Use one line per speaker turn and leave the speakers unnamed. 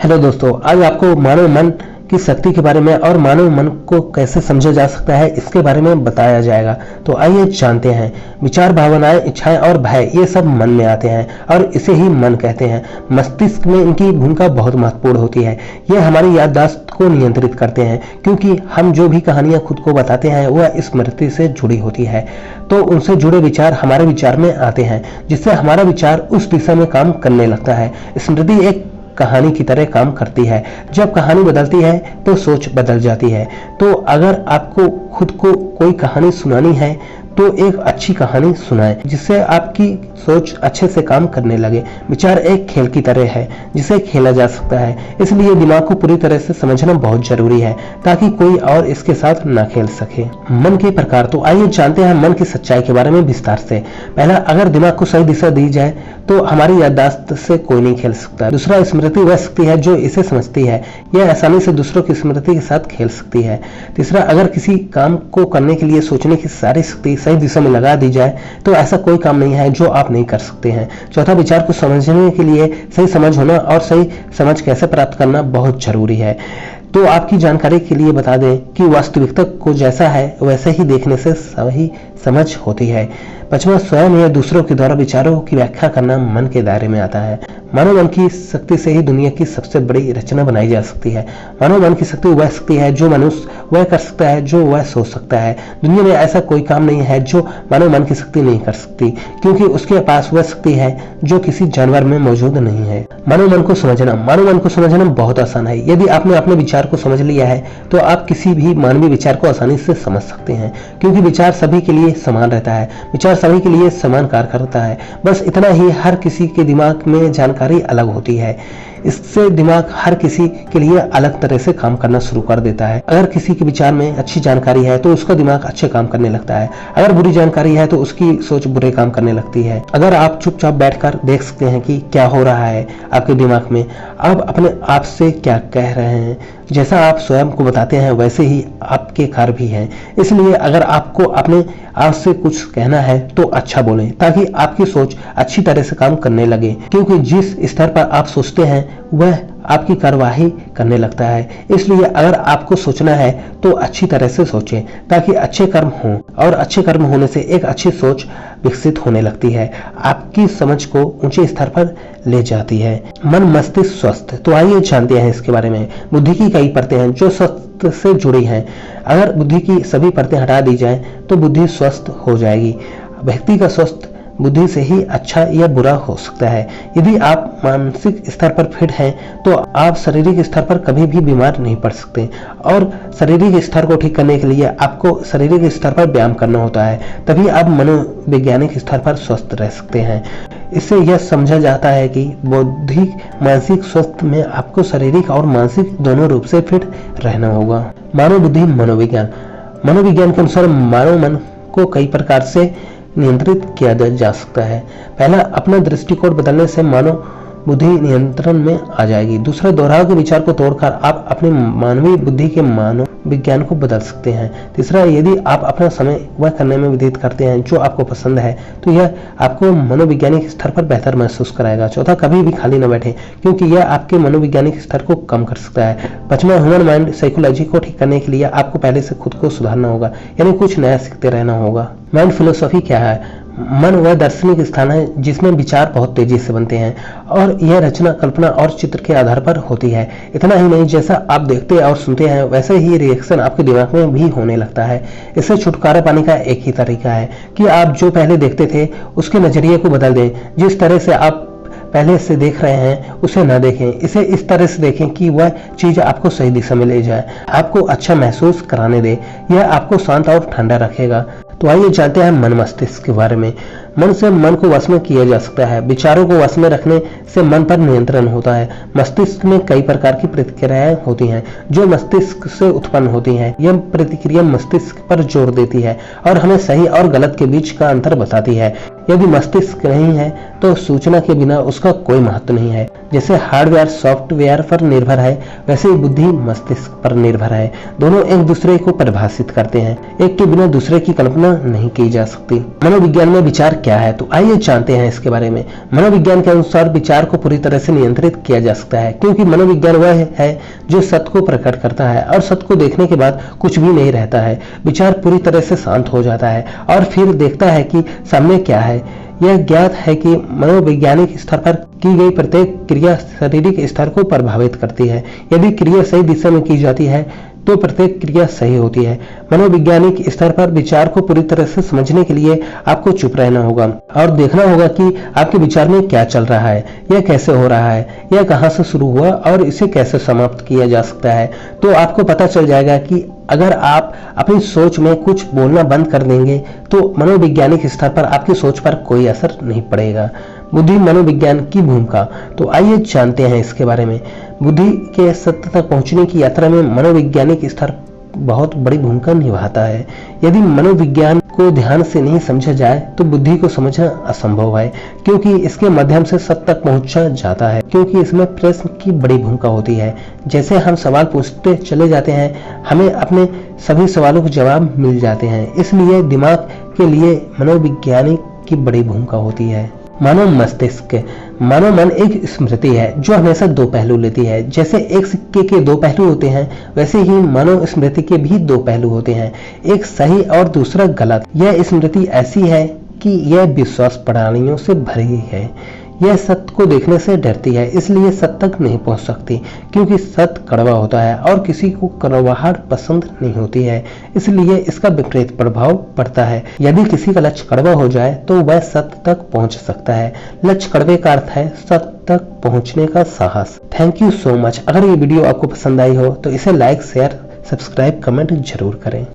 Hello दोस्तों, आज आपको मानव मन की शक्ति के बारे में और मानव मन को कैसे समझा जा सकता है इसके बारे में बताया जाएगा। तो आइए जानते हैं। विचार, भावनाएं, इच्छाएं और भय ये सब मन में आते हैं और इसे ही मन कहते हैं। मस्तिष्क में इनकी भूमिका बहुत महत्वपूर्ण होती है। ये हमारी याददाश्त को नियंत्रित करते हैं क्योंकि हम जो भी कहानियां खुद को बताते हैं वह स्मृति से जुड़ी होती है। तो उनसे जुड़े विचार हमारे विचार में आते हैं, जिससे हमारा विचार उस दिशा में काम करने लगता है। स्मृति एक कहानी की तरह काम करती है। जब कहानी बदलती है तो सोच बदल जाती है। तो अगर आपको खुद को कोई कहानी सुनानी है तो एक अच्छी कहानी सुनाएं जिससे आपकी सोच अच्छे से काम करने लगे। विचार एक खेल की तरह है जिसे खेला जा सकता है, इसलिए दिमाग को पूरी तरह से समझना बहुत जरूरी है ताकि कोई और इसके साथ ना खेल सके। मन के प्रकार, तो आइए जानते हैं मन की सच्चाई के बारे में विस्तार से। पहला, अगर दिमाग को सही दिशा दी जाए तो हमारी याददाश्त से कोई नहीं खेल सकता। दूसरा, स्मृति वह शक्ति है जो इसे समझती है, यह आसानी से दूसरों की स्मृति के साथ खेल सकती है। तीसरा, अगर किसी काम को करने के लिए सोचने की सारी शक्ति सही दिशा में लगा दी जाए तो ऐसा कोई काम नहीं है जो आप नहीं कर सकते हैं। चौथा, विचार को समझने के लिए सही समझ होना और सही समझ कैसे प्राप्त करना बहुत जरूरी है। तो आपकी जानकारी के लिए बता दें कि वास्तविकता को जैसा है वैसे ही देखने से सही समझ होती है। पांचवा, स्वयं या दूसरों के द्वारा विचारों की व्याख्या करना मन के दायरे में आता है। मानव मन की शक्ति से ही दुनिया की सबसे बड़ी रचना बनाई जा सकती है। मानव मन की शक्ति वह शक्ति है जो मनुष्य वह कर सकता है जो वह सोच सकता है। दुनिया में ऐसा कोई काम नहीं है जो मानव मन की शक्ति नहीं कर सकती, क्योंकि उसके पास वह शक्ति है जो किसी जानवर में मौजूद नहीं है। मानव मन को समझना बहुत आसान है। यदि आपने अपने विचार को समझ लिया है तो आप किसी भी मानवीय विचार को आसानी से समझ सकते हैं, क्योंकि विचार सभी के लिए समान रहता है। विचार सभी के लिए समान कार्य करता है। बस इतना ही, हर किसी के दिमाग में जानकारी अलग होती है। इससे दिमाग हर किसी के लिए अलग तरह से काम करना शुरू कर देता है। अगर किसी के विचार में अच्छी जानकारी है तो उसका दिमाग अच्छे काम करने लगता है। अगर बुरी जानकारी है तो उसकी सोच बुरे काम करने लगती है। अगर आप चुपचाप बैठकर देख सकते हैं कि क्या हो रहा है आपके दिमाग में, आप अपने आप से क्या कह रहे हैं, जैसा आप स्वयं को बताते हैं वैसे ही आपके कार्य भी हैं। इसलिए अगर आपको अपने आप से कुछ कहना है तो अच्छा बोलें ताकि आपकी सोच अच्छी तरह से काम करने लगे, क्योंकि जिस स्तर पर आप सोचते हैं वह आपकी कार्यवाही करने लगता है। इसलिए अगर आपको सोचना है तो अच्छी तरह से सोचें ताकि अच्छे कर्म हों, और अच्छे कर्म होने से एक अच्छी सोच विकसित होने लगती है, आपकी समझ को ऊंचे स्तर पर ले जाती है। मन, मस्तिष्क, स्वस्थ, तो आइए जानते हैं इसके बारे में। बुद्धि की कई परतें हैं जो स्वस्थ से जुड़ी हैं। अगर बुद्धि की सभी परतें हटा दी जाएं तो बुद्धि स्वस्थ हो जाएगी। व्यक्ति का स्वस्थ बुद्धि से ही अच्छा या बुरा हो सकता है। यदि आप मानसिक स्तर पर फिट हैं तो आप शारीरिक स्तर पर कभी भी बीमार नहीं पड़ सकते, और शारीरिक स्तर को ठीक करने के लिए आपको शारीरिक स्तर पर व्यायाम करना होता है, तभी आप मनोवैज्ञानिक स्तर पर स्वस्थ रह सकते हैं। इससे यह समझा जाता है कि बौद्धिक मानसिक स्वस्थ में आपको शारीरिक और मानसिक दोनों रूप से फिट रहना होगा। मानव बुद्धि, मनोविज्ञान के अनुसार मानव मन को कई प्रकार से नियंत्रित किया जा सकता है। पहला, अपना दृष्टिकोण बदलने से मानव बुद्धि नियंत्रण में आ जाएगी। दूसरा, दोहराव के विचार को तोड़कर आप अपनी मानवीय बुद्धि के मानव विज्ञान को बदल सकते हैं। तीसरा, यदि आप अपना समय वह करने में व्यतीत करते हैं जो आपको पसंद है तो यह आपको मनोवैज्ञानिक स्तर पर बेहतर महसूस कराएगा। चौथा, कभी भी खाली न बैठे, क्योंकि यह आपके मनोवैज्ञानिक स्तर को कम कर सकता है। पांचवा, ह्यूमन माइंड साइकोलॉजी को ठीक करने के लिए आपको पहले से खुद को सुधारना होगा, यानी कुछ नया सीखते रहना होगा। माइंड फिलोसॉफी क्या है? मन वह दार्शनिक स्थान है जिसमें विचार बहुत तेजी से बनते हैं, और यह रचना, कल्पना और चित्र के आधार पर होती है। इतना ही नहीं, जैसा आप देखते और सुनते हैं वैसे ही रिएक्शन आपके दिमाग में भी होने लगता है। इससे छुटकारा पाने का एक ही तरीका है कि आप जो पहले देखते थे उसके नजरिए को बदल दें। जिस तरह से आप पहले से देख रहे हैं उसे ना देखें, इसे इस तरह से देखें कि वह चीज आपको सही दिशा में ले जाए, आपको अच्छा महसूस कराने दे। यह आपको शांत और ठंडा रखेगा। तो आइए जानते हैं मन, मस्तिष्क के बारे में। मन से मन को वश में किया जा सकता है। विचारों को वश में रखने से मन पर नियंत्रण होता है। मस्तिष्क में कई प्रकार की प्रतिक्रियाएं होती हैं जो मस्तिष्क से उत्पन्न होती हैं। यह प्रतिक्रिया मस्तिष्क पर जोर देती है और हमें सही और गलत के बीच का अंतर बताती है। यदि मस्तिष्क नहीं है तो सूचना के बिना उसका कोई महत्व नहीं है। जैसे हार्डवेयर सॉफ्टवेयर पर निर्भर है, वैसे ही बुद्धि मस्तिष्क पर निर्भर है। दोनों एक दूसरे को परिभाषित करते हैं। एक के बिना दूसरे की कल्पना नहीं की जा सकती। मनोविज्ञान में विचार क्या है, तो आइए जानते हैं इसके बारे में। मनोविज्ञान के अनुसार विचार को पूरी तरह से नियंत्रित किया जा सकता है, क्योंकि मनोविज्ञान वह है जो सत्य को प्रकट करता है और सत्य को देखने के बाद कुछ भी नहीं रहता है। विचार पूरी तरह से शांत हो जाता है और फिर देखता है कि सामने क्या है। यह ज्ञात है कि मनोवैज्ञानिक स्तर पर की गई प्रत्येक क्रिया शारीरिक स्तर को प्रभावित करती है। यदि क्रिया सही दिशा में की जाती है तो प्रत्येक क्रिया सही होती है। मनोवैज्ञानिक स्तर पर विचार को पूरी तरह से समझने के लिए आपको चुप रहना होगा और देखना होगा कि आपके विचार में क्या चल रहा है, यह कैसे हो रहा है, यह कहां से शुरू हुआ और इसे कैसे समाप्त किया जा सकता है। तो आपको पता चल जाएगा कि अगर आप अपनी सोच में कुछ बोलना बंद कर देंगे तो मनोवैज्ञानिक स्तर पर आपकी सोच पर कोई असर नहीं पड़ेगा। बुद्धि मनोविज्ञान की भूमिका, तो आइए जानते हैं इसके बारे में। बुद्धि के सत्य तक पहुंचने की यात्रा में मनोवैज्ञानिक स्तर बहुत बड़ी भूमिका निभाता है। यदि मनोविज्ञान को ध्यान से नहीं समझा जाए तो बुद्धि को समझना असंभव है, क्योंकि इसके माध्यम से सत्य तक पहुंचा जाता है, क्योंकि इसमें प्रश्न की बड़ी भूमिका होती है। जैसे हम सवाल पूछते चले जाते हैं, हमें अपने सभी सवालों के जवाब मिल जाते हैं। इसलिए दिमाग के लिए मनोविज्ञानिक की बड़ी भूमिका होती है। मानव मस्तिष्क, मानव मन एक स्मृति है जो हमेशा दो पहलू लेती है। जैसे एक सिक्के के दो पहलू होते हैं, वैसे ही मानव स्मृति के भी दो पहलू होते हैं, एक सही और दूसरा गलत। यह स्मृति ऐसी है कि यह विश्वास प्रणालियों से भरी है। यह सत्य को देखने से डरती है, इसलिए सत्य तक नहीं पहुंच सकती, क्योंकि सत्य कड़वा होता है और किसी को कड़वाहट पसंद नहीं होती है, इसलिए इसका विपरीत प्रभाव पड़ता है। यदि किसी का लक्ष्य कड़वा हो जाए तो वह सत्य तक पहुंच सकता है। लक्ष्य कड़वे का अर्थ है सत्य तक पहुंचने का साहस। Thank you so much. अगर ये वीडियो आपको पसंद आई हो तो इसे लाइक, शेयर, सब्सक्राइब, कमेंट जरूर करें।